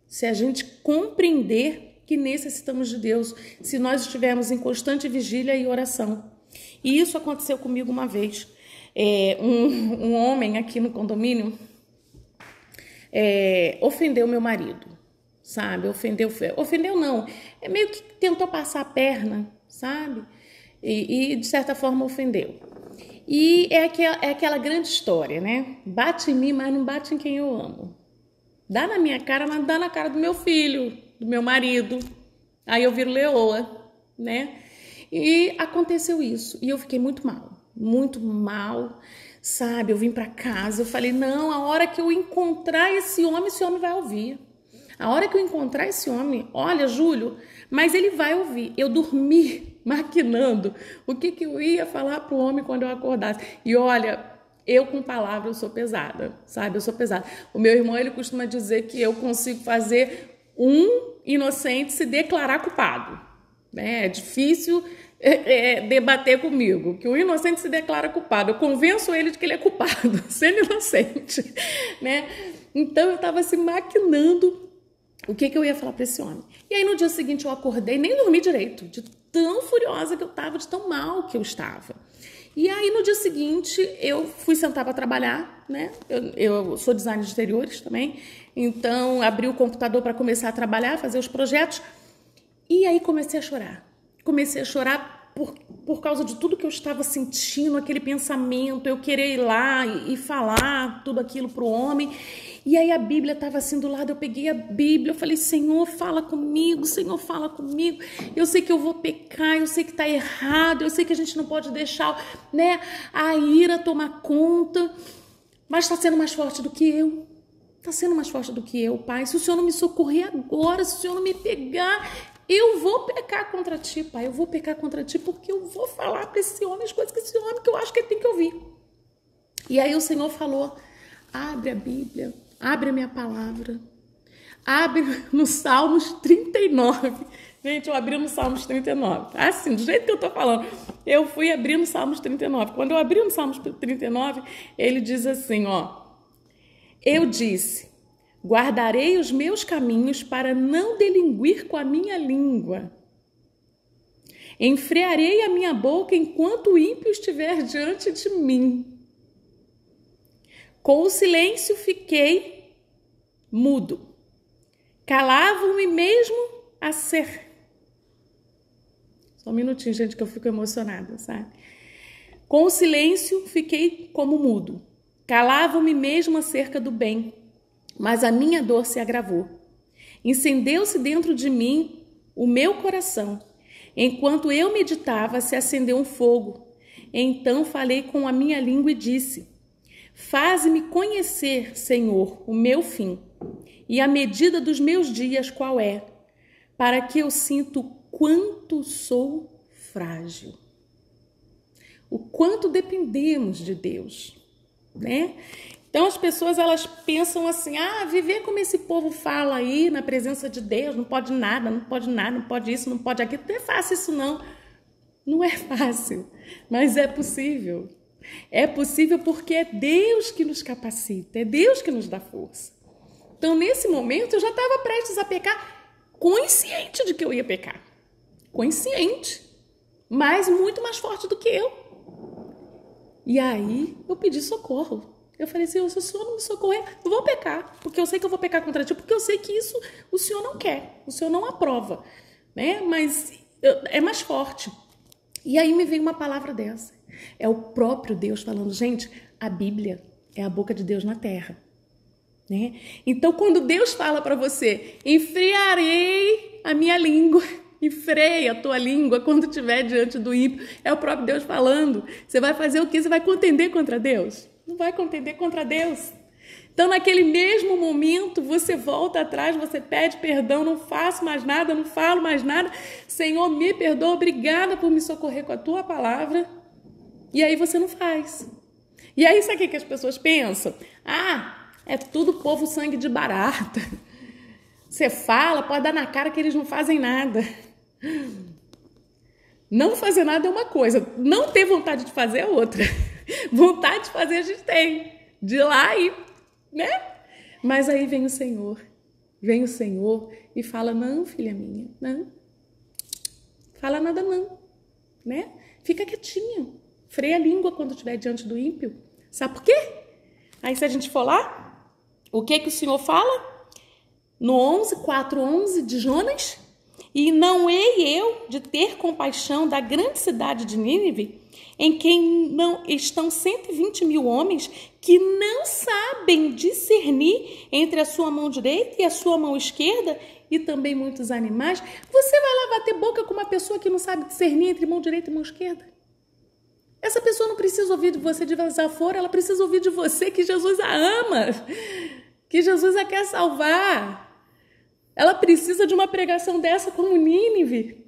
se a gente compreender que necessitamos de Deus, se nós estivermos em constante vigília e oração. E isso aconteceu comigo uma vez. Um homem aqui no condomínio ofendeu meu marido, sabe? Ofendeu não, meio que tentou passar a perna, sabe? E de certa forma ofendeu. E é aquela grande história, né? Bate em mim, mas não bate em quem eu amo. Dá na minha cara, mas dá na cara do meu filho, do meu marido. Aí eu viro leoa, né? E aconteceu isso. E eu fiquei muito mal, sabe? Eu vim pra casa, eu falei, não, a hora que eu encontrar esse homem vai ouvir. A hora que eu encontrar esse homem, olha, Júlio, mas ele vai ouvir. Eu dormi maquinando o que eu ia falar pro homem quando eu acordasse. E olha, eu com palavra, eu sou pesada, sabe? Eu sou pesada. O meu irmão, ele costuma dizer que eu consigo fazer um inocente se declarar culpado, né? É difícil debater comigo, que o inocente se declara culpado. Eu convenço ele de que ele é culpado, sendo inocente, né? Então eu tava assim maquinando o que eu ia falar para esse homem. E aí no dia seguinte eu acordei, nem dormi direito, de tão furiosa que eu tava, de tão mal que eu estava. E aí no dia seguinte eu fui sentar para trabalhar, né? Eu sou designer de exteriores também, então abri o computador para começar a trabalhar, fazer os projetos. E aí comecei a chorar. Comecei a chorar por causa de tudo que eu estava sentindo, aquele pensamento, eu querer ir lá e falar tudo aquilo pro homem. E aí a Bíblia estava assim do lado, eu peguei a Bíblia, eu falei, Senhor, fala comigo, Senhor, fala comigo. Eu sei que eu vou pecar, eu sei que está errado, eu sei que a gente não pode deixar, né, a ira tomar conta, mas está sendo mais forte do que eu. Está sendo mais forte do que eu, Pai. Se o Senhor não me socorrer agora, se o Senhor não me pegar, eu vou pecar contra ti, Pai. Eu vou pecar contra ti porque eu vou falar para esse homem as coisas que esse homem que eu acho que ele tem que ouvir. E aí o Senhor falou, abre a Bíblia, abre a minha palavra, abre no Salmos 39. Gente, eu abri no Salmos 39. Assim, do jeito que eu tô falando, eu fui abrir no Salmos 39. Quando eu abri no Salmos 39, ele diz assim, ó, eu disse, guardarei os meus caminhos para não delinquir com a minha língua. Enfrearei a minha boca enquanto o ímpio estiver diante de mim. Com o silêncio fiquei mudo. Calavam-me mesmo a ser. Só um minutinho, gente, que eu fico emocionada, sabe? Com o silêncio fiquei como mudo. Calavam-me mesmo acerca do bem, mas a minha dor se agravou. Incendeu-se dentro de mim o meu coração. Enquanto eu meditava, se acendeu um fogo. Então falei com a minha língua e disse, faze-me conhecer, Senhor, o meu fim, e a medida dos meus dias qual é, para que eu sinta o quanto sou frágil. O quanto dependemos de Deus, né? Então as pessoas, elas pensam assim, viver como esse povo fala aí, na presença de Deus, não pode nada, não pode nada, não pode isso, não pode aquilo. Não é fácil isso não. Não é fácil, mas é possível. É possível porque é Deus que nos capacita, é Deus que nos dá força. Então nesse momento eu já estava prestes a pecar, consciente de que eu ia pecar. Consciente, mas muito mais forte do que eu. E aí eu pedi socorro. Eu falei, Senhor, se o Senhor não me socorrer, eu vou pecar. Porque eu sei que eu vou pecar contra ti, porque eu sei que isso o Senhor não quer, o Senhor não aprova, né? Mas é mais forte. E aí me veio uma palavra dessa. É o próprio Deus falando, gente, a Bíblia é a boca de Deus na terra, né? Então quando Deus fala para você, enfriarei a minha língua, enfreia a tua língua quando estiver diante do ímpio, é o próprio Deus falando. Você vai fazer o quê? Você vai contender contra Deus? Não vai contender contra Deus. Então naquele mesmo momento você volta atrás, você pede perdão, não faço mais nada, não falo mais nada. Senhor, me perdoa, obrigada por me socorrer com a tua palavra. E aí você não faz. E aí sabe o que as pessoas pensam? É tudo povo sangue de barata. Você fala, pode dar na cara que eles não fazem nada. Não fazer nada é uma coisa, não ter vontade de fazer é outra. Vontade de fazer a gente tem, de ir lá e, né? Mas aí vem o Senhor e fala, não, filha minha, não. Fala nada não, né? Fica quietinho. Freia a língua quando estiver diante do ímpio. Sabe por quê? Aí se a gente for lá, o que o Senhor fala? No 4:11 de Jonas. E não hei eu de ter compaixão da grande cidade de Nínive, em quem não estão 120.000 homens que não sabem discernir entre a sua mão direita e a sua mão esquerda, e também muitos animais. Você vai lá bater boca com uma pessoa que não sabe discernir entre mão direita e mão esquerda? Essa pessoa não precisa ouvir de você de desaforo, ela precisa ouvir de você que Jesus a ama, que Jesus a quer salvar. Ela precisa de uma pregação dessa como Nínive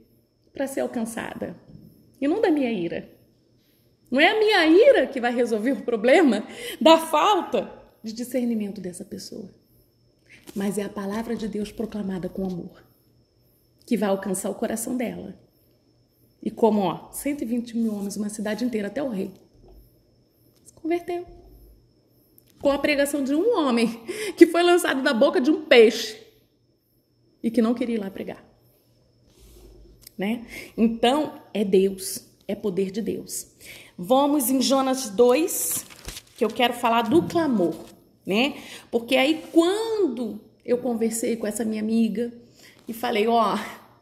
para ser alcançada. E não da minha ira. Não é a minha ira que vai resolver o problema da falta de discernimento dessa pessoa. Mas é a palavra de Deus proclamada com amor que vai alcançar o coração dela. E como, 120.000 homens, uma cidade inteira, até o rei, se converteu. Com a pregação de um homem que foi lançado da boca de um peixe e que não queria ir lá pregar. Né? Então, é Deus, é poder de Deus. Vamos em Jonas 2, que eu quero falar do clamor, né? Porque aí quando eu conversei com essa minha amiga e falei,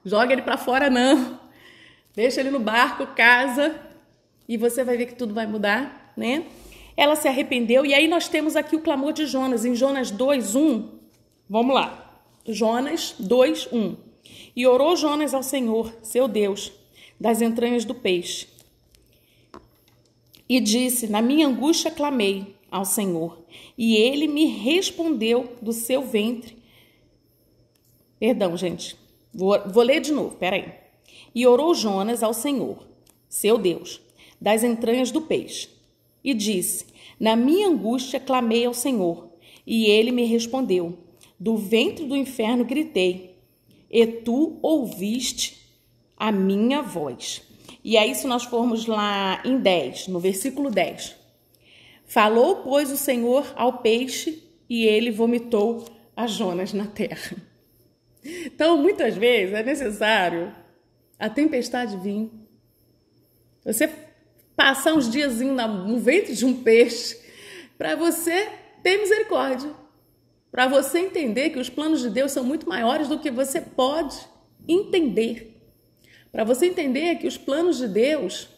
joga ele para fora não, deixa ele no barco, casa, e você vai ver que tudo vai mudar, né? Ela se arrependeu, e aí nós temos aqui o clamor de Jonas, em Jonas 2:1, vamos lá. Jonas 2:1. E orou Jonas ao Senhor, seu Deus, das entranhas do peixe. E disse, na minha angústia clamei ao Senhor, e ele me respondeu do seu ventre. Perdão, gente, vou ler de novo, peraí. E orou Jonas ao Senhor, seu Deus, das entranhas do peixe. E disse, na minha angústia clamei ao Senhor, e ele me respondeu. Do ventre do inferno gritei, e tu ouviste a minha voz. E aí, se nós formos lá em 10, no versículo 10. Falou, pois, o Senhor ao peixe, e ele vomitou a Jonas na terra. Então, muitas vezes, é necessário a tempestade vir. Você passar uns diazinhos no ventre de um peixe, para você ter misericórdia. Para você entender que os planos de Deus são muito maiores do que você pode entender. Para você entender que os planos de Deus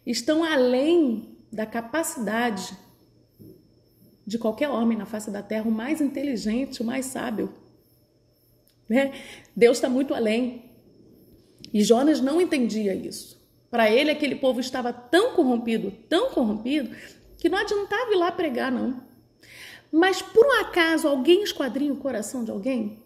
estão além da capacidade de qualquer homem na face da terra, o mais inteligente, o mais sábio. Né? Deus está muito além. E Jonas não entendia isso. Para ele, aquele povo estava tão corrompido, que não adiantava ir lá pregar, não. Mas, por um acaso, alguém esquadrinha o coração de alguém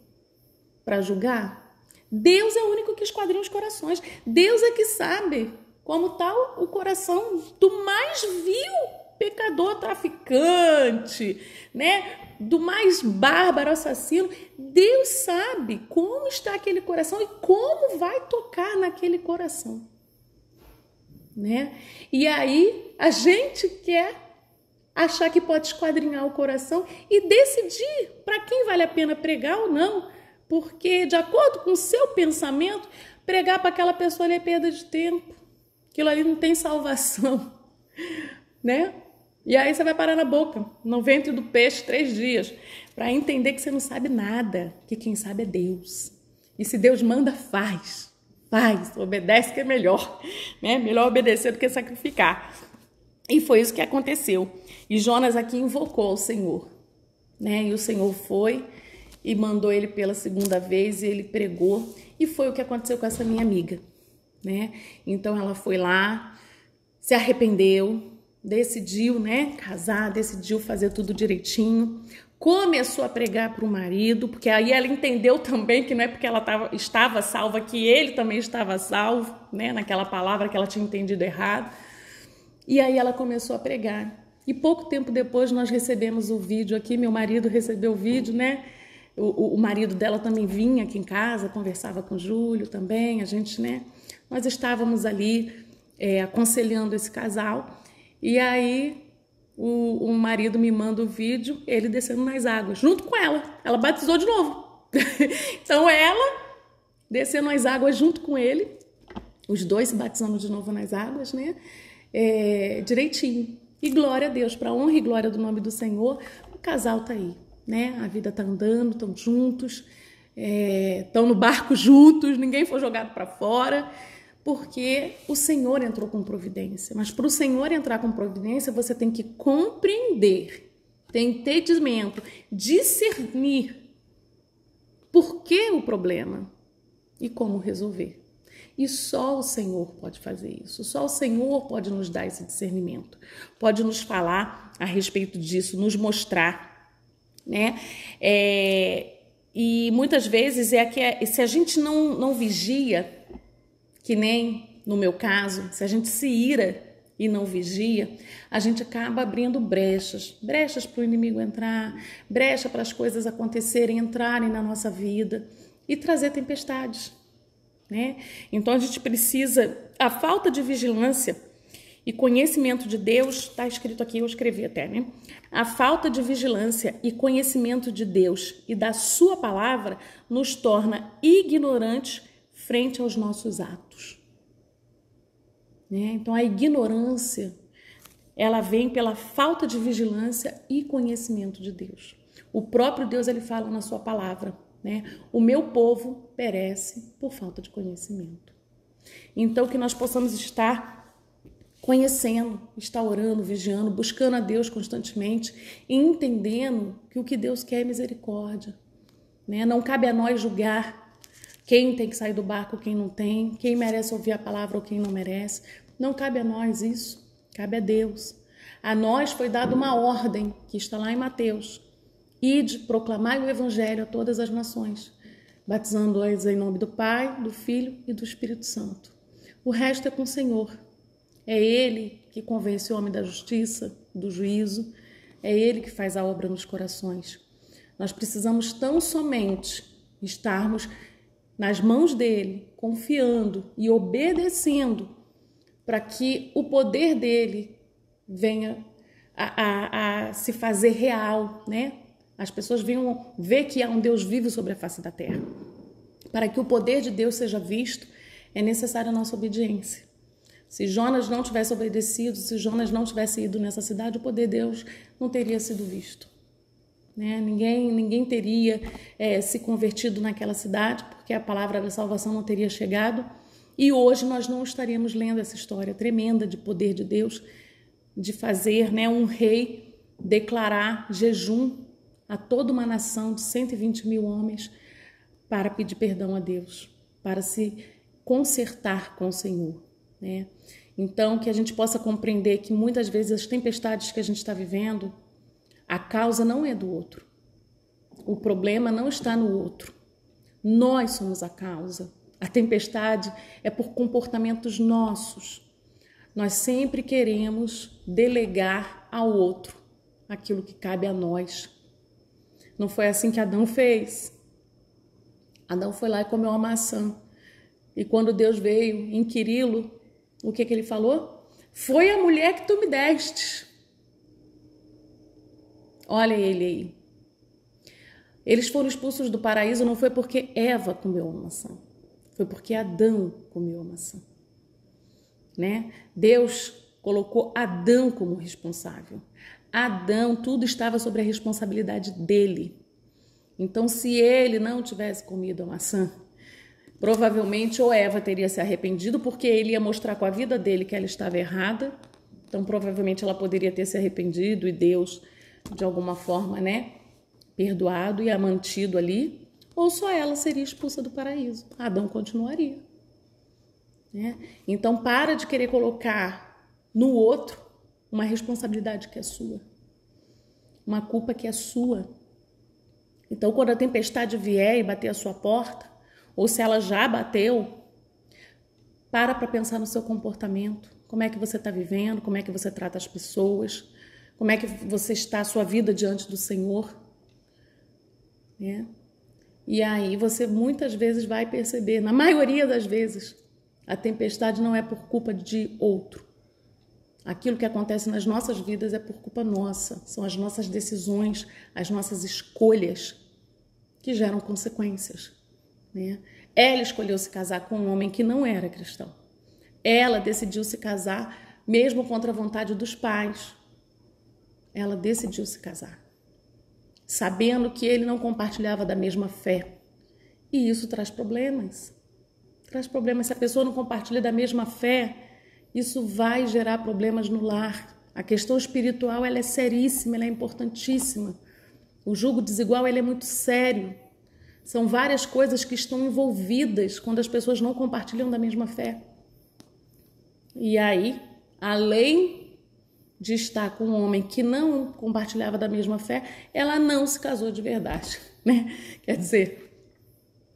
para julgar? Deus é o único que esquadrinha os corações. Deus é que sabe como está o coração do mais vil pecador, traficante, né? Do mais bárbaro, assassino. Deus sabe como está aquele coração e como vai tocar naquele coração. Né? E aí, a gente quer achar que pode esquadrinhar o coração e decidir para quem vale a pena pregar ou não, porque de acordo com o seu pensamento, pregar para aquela pessoa ali é perda de tempo, aquilo ali não tem salvação, né? E aí você vai parar na boca, no ventre do peixe 3 dias, para entender que você não sabe nada, que quem sabe é Deus. E se Deus manda, faz, obedece que é melhor, né? Melhor obedecer do que sacrificar. E foi isso que aconteceu. E Jonas aqui invocou ao Senhor, né? E o Senhor foi e mandou ele pela segunda vez e ele pregou. E foi o que aconteceu com essa minha amiga, né? Então ela foi lá, se arrependeu, decidiu, né, casar, decidiu fazer tudo direitinho. Começou a pregar para o marido, porque aí ela entendeu também que não é porque ela estava salva que ele também estava salvo, né? Naquela palavra que ela tinha entendido errado. E aí ela começou a pregar. E pouco tempo depois nós recebemos o vídeo aqui, meu marido recebeu o vídeo, né? O marido dela também vinha aqui em casa, conversava com o Júlio também, a gente, né? Nós estávamos ali aconselhando esse casal. E aí o marido me manda o vídeo, ele descendo nas águas, junto com ela. Ela batizou de novo. Então ela descendo nas águas junto com ele. os dois se batizando de novo nas águas, né? Direitinho. E glória a Deus, para honra e glória do nome do Senhor, o casal tá aí, né? A vida tá andando, estão juntos, estão no barco juntos, ninguém foi jogado para fora, porque o Senhor entrou com providência. Mas para o Senhor entrar com providência, você tem que compreender, tem entendimento, discernir por que o problema e como resolver. E só o Senhor pode fazer isso, só o Senhor pode nos dar esse discernimento, pode nos falar a respeito disso, nos mostrar, né? E muitas vezes se a gente não vigia, que nem no meu caso, se a gente se ira e não vigia, a gente acaba abrindo brechas para o inimigo entrar, brecha para as coisas acontecerem, entrarem na nossa vida e trazer tempestades, né? Então a gente precisa, a falta de vigilância e conhecimento de Deus, está escrito aqui, eu escrevi até, né? A falta de vigilância e conhecimento de Deus e da sua palavra nos torna ignorantes frente aos nossos atos, né? Então a ignorância, ela vem pela falta de vigilância e conhecimento de Deus. O próprio Deus, ele fala na sua palavra, né? O meu povo perece por falta de conhecimento. Então, que nós possamos estar conhecendo, estar orando, vigiando, buscando a Deus constantemente e entendendo que o que Deus quer é misericórdia, né? Não cabe a nós julgar quem tem que sair do barco, quem não tem, quem merece ouvir a palavra ou quem não merece. Não cabe a nós isso, cabe a Deus. A nós foi dada uma ordem, que está lá em Mateus: ide, proclamai o evangelho a todas as nações, batizando-as em nome do Pai, do Filho e do Espírito Santo. O resto é com o Senhor. É Ele que convence o homem da justiça, do juízo. É Ele que faz a obra nos corações. Nós precisamos tão somente estarmos nas mãos dele, confiando e obedecendo, para que o poder dele venha a se fazer real, né? As pessoas venham ver que há um Deus vivo sobre a face da terra. Para que o poder de Deus seja visto, é necessária a nossa obediência. Se Jonas não tivesse obedecido, se Jonas não tivesse ido nessa cidade, o poder de Deus não teria sido visto, né? Ninguém teria se convertido naquela cidade, porque a palavra da salvação não teria chegado. E hoje nós não estaríamos lendo essa história tremenda de poder de Deus, de fazer, né, um rei declarar jejum a toda uma nação de 120 mil homens para pedir perdão a Deus, para se consertar com o Senhor, né? Então, que a gente possa compreender que muitas vezes as tempestades que a gente está vivendo, a causa não é do outro. O problema não está no outro. Nós somos a causa. A tempestade é por comportamentos nossos. Nós sempre queremos delegar ao outro aquilo que cabe a nós. Não foi assim que Adão fez. Adão foi lá e comeu uma maçã. E quando Deus veio inquiri-lo, o que ele falou? Foi a mulher que tu me deste. Olha ele aí. Eles foram expulsos do paraíso não foi porque Eva comeu a maçã. Foi porque Adão comeu a maçã, né? Deus colocou Adão como responsável. Adão, tudo estava sobre a responsabilidade dele. Então, se ele não tivesse comido a maçã, provavelmente ou Eva teria se arrependido, porque ele ia mostrar com a vida dele que ela estava errada. Então, provavelmente ela poderia ter se arrependido e Deus, de alguma forma, né, perdoado e a mantido ali. Ou só ela seria expulsa do paraíso. Adão continuaria, né? Então, para de querer colocar no outro uma responsabilidade que é sua, uma culpa que é sua. Então, quando a tempestade vier e bater a sua porta, ou se ela já bateu, para pensar no seu comportamento. Como é que você está vivendo, como é que você trata as pessoas, como é que você está a sua vida diante do Senhor, né? E aí você muitas vezes vai perceber, na maioria das vezes, a tempestade não é por culpa de outro. Aquilo que acontece nas nossas vidas é por culpa nossa. São as nossas decisões, as nossas escolhas que geram consequências, né? Ela escolheu se casar com um homem que não era cristão. Ela decidiu se casar, mesmo contra a vontade dos pais. Ela decidiu se casar, sabendo que ele não compartilhava da mesma fé. E isso traz problemas. Traz problemas. Se a pessoa não compartilha da mesma fé, isso vai gerar problemas no lar. A questão espiritual, ela é seríssima, ela é importantíssima. O julgo desigual, ele é muito sério. São várias coisas que estão envolvidas quando as pessoas não compartilham da mesma fé. E aí, além de estar com um homem que não compartilhava da mesma fé, ela não se casou de verdade, né? Quer dizer,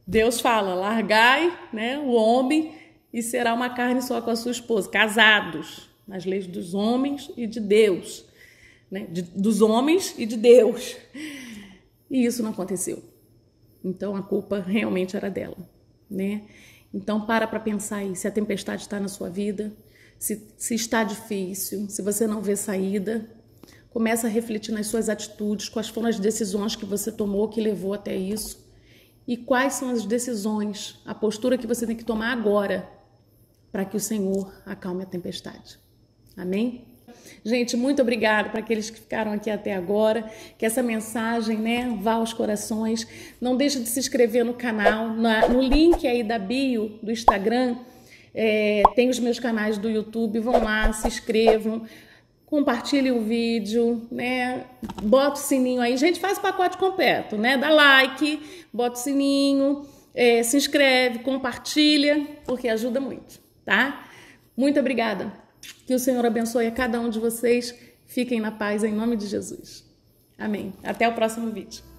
Deus fala, largai, né, o homem e será uma carne só com a sua esposa, casados, nas leis dos homens e de Deus, né? Dos homens e de Deus. E isso não aconteceu. Então a culpa realmente era dela, né? Então para pensar aí, se a tempestade está na sua vida, se está difícil, se você não vê saída, começa a refletir nas suas atitudes, quais foram as decisões que você tomou que levou até isso e quais são as decisões, a postura que você tem que tomar agora para que o Senhor acalme a tempestade. Amém? Gente, muito obrigada para aqueles que ficaram aqui até agora, que essa mensagem, né, vá aos corações. Não deixe de se inscrever no canal, no link aí da bio do Instagram, tem os meus canais do YouTube, vão lá, se inscrevam, compartilhem o vídeo, né, bota o sininho aí, gente, faz o pacote completo, né, dá like, bota o sininho, se inscreve, compartilha, porque ajuda muito, tá? Muito obrigada. Que o Senhor abençoe a cada um de vocês. Fiquem na paz em nome de Jesus. Amém. Até o próximo vídeo.